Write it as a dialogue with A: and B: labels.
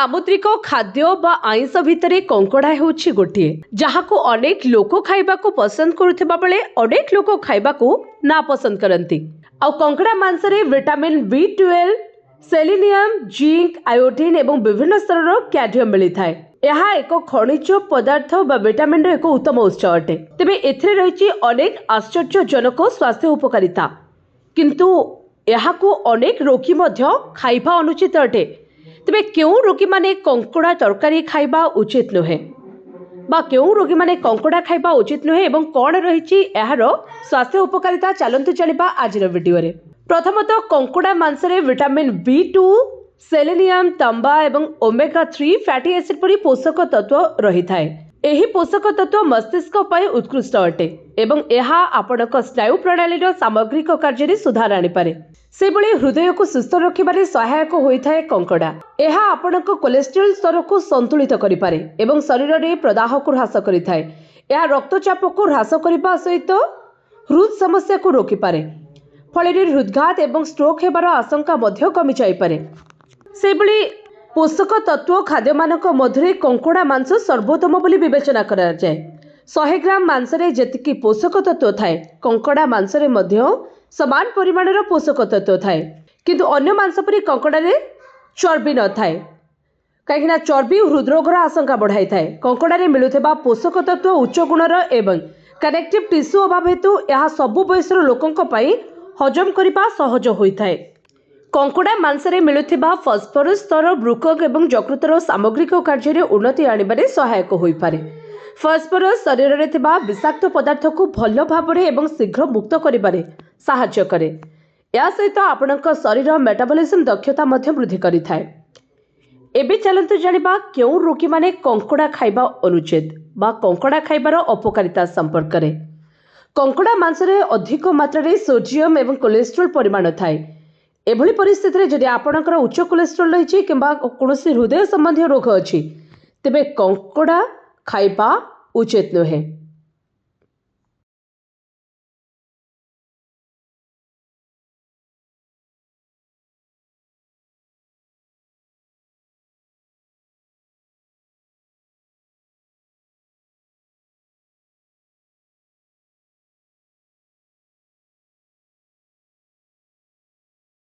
A: सामुद्रिक खाद्य बा आइंस भितर कंकड़ा होउछि गोटे जहाको अनेक लोक खाइबा को पसंद करुथिबा बेले अनेक लोक खाइबा को ना पसंद करंती। आ कंकड़ा मांस रे vitamin B12, selenium, zinc, iodine एवं विभिन्न स्तर कैल्शियम मिली थाए। यह एक खनिज पदार्थ बा विटामिन रो एक उत्तम उत्स अटे। तेबे एथिरे रहिछि अनेक आश्चर्यजनक स्वास्थ्य उपकारिता, किंतु यहाको अनेक रोगी मध्य खाइबा अनुचित अटे। तेबे केउ रोगी माने कंकड़ा तरकारी खाइबा उचित नुहे बा केउ रोगी माने कंकड़ा खाइबा उचित नुहे एवं कौन रहिछि एहार स्वास्थ्य उपकारिता चलंतु चलिबा आजिर वीडियो रे। प्रथमतः कंकड़ा मांस रे विटामिन B2, सेलेनियम, तांबा एवं ओमेगा 3 फैटी एसिड परि पोषक तत्व रही थाए। एही पोषक तत्व मस्तिष्क पय उत्कृष्ट अटे एवं एहा आपणक स्नायु प्रणाली सामग्रिक कार्य रे सुधार आनि पारे। सेबळे हृदय को सुस्थ रखिबारे सहायक होइथाए कंकड़ा। एहा आपणक कोलेस्ट्रॉल स्तर को संतुलित करि पारे एवं शरीर रे प्रदाह को ह्रास करिथाए। एहा रक्तचाप को ह्रास करिबा सहित हृद समस्या को रोकि पारे। फଳରେ हृदघात एवं स्ट्रोक हेबार आशंका मध्य कमी जाई पारे। सेबळे पोषक तत्व खाद्य मानक मध्य कंकड़ा मांस सर्वोत्तम बोली विवेचना करा जाए। 100 ग्राम मांस रे जेतिकी पोषक तत्व थाए कंकड़ा मांस रे मध्य समान परिमाणर पोषक तत्व थाए, किंतु अन्य मांस परि कंकड़ा रे चर्बी न थाए। कहीं चर्बी हृदरोगर आशंका बढ़ाई थाए। कंकड़ा रे मिलुथिबा पोषक तत्व उच्च गुणर एवं कनेक्टिव टिश्यू अभाव हेतु यह सबु बयसर लोकंक पई हजम करिबा सहज होइथाए। कंकड़ा मांस रे मिलुथिबा फॉस्फोरस स्तर वृकक एवं यकृतर सामग्रिक कार्य रे उन्नति आनिबारे सहायक होई पारे। फॉस्फोरस शरीर रे थिबा विषाक्त पदार्थ को भल भाबरे एवं शीघ्र मुक्त करिबारे सहायता करे। या सहित आपणक शरीर मेटाबॉलिज्म दक्षता मध्य वृद्धि करिथाए। एबे चलंतु जानिबा केउ रोगी माने कंकड़ा खाइबा अनुचित बा कंकड़ा खाइबार अपकारिता संपर्क रे। कंकड़ा मांस रे अधिक मात्रा रे सोडियम एवं कोलेस्ट्रॉल परिमाण थाए। एभली परिस्थिति रे जदि आपणकर उच्च कोलेस्ट्रॉल रहिछि किंबा कोनोसी हृदय संबंधी रोग अछि तेबे कंकड़ा खाइबा उचित नहे।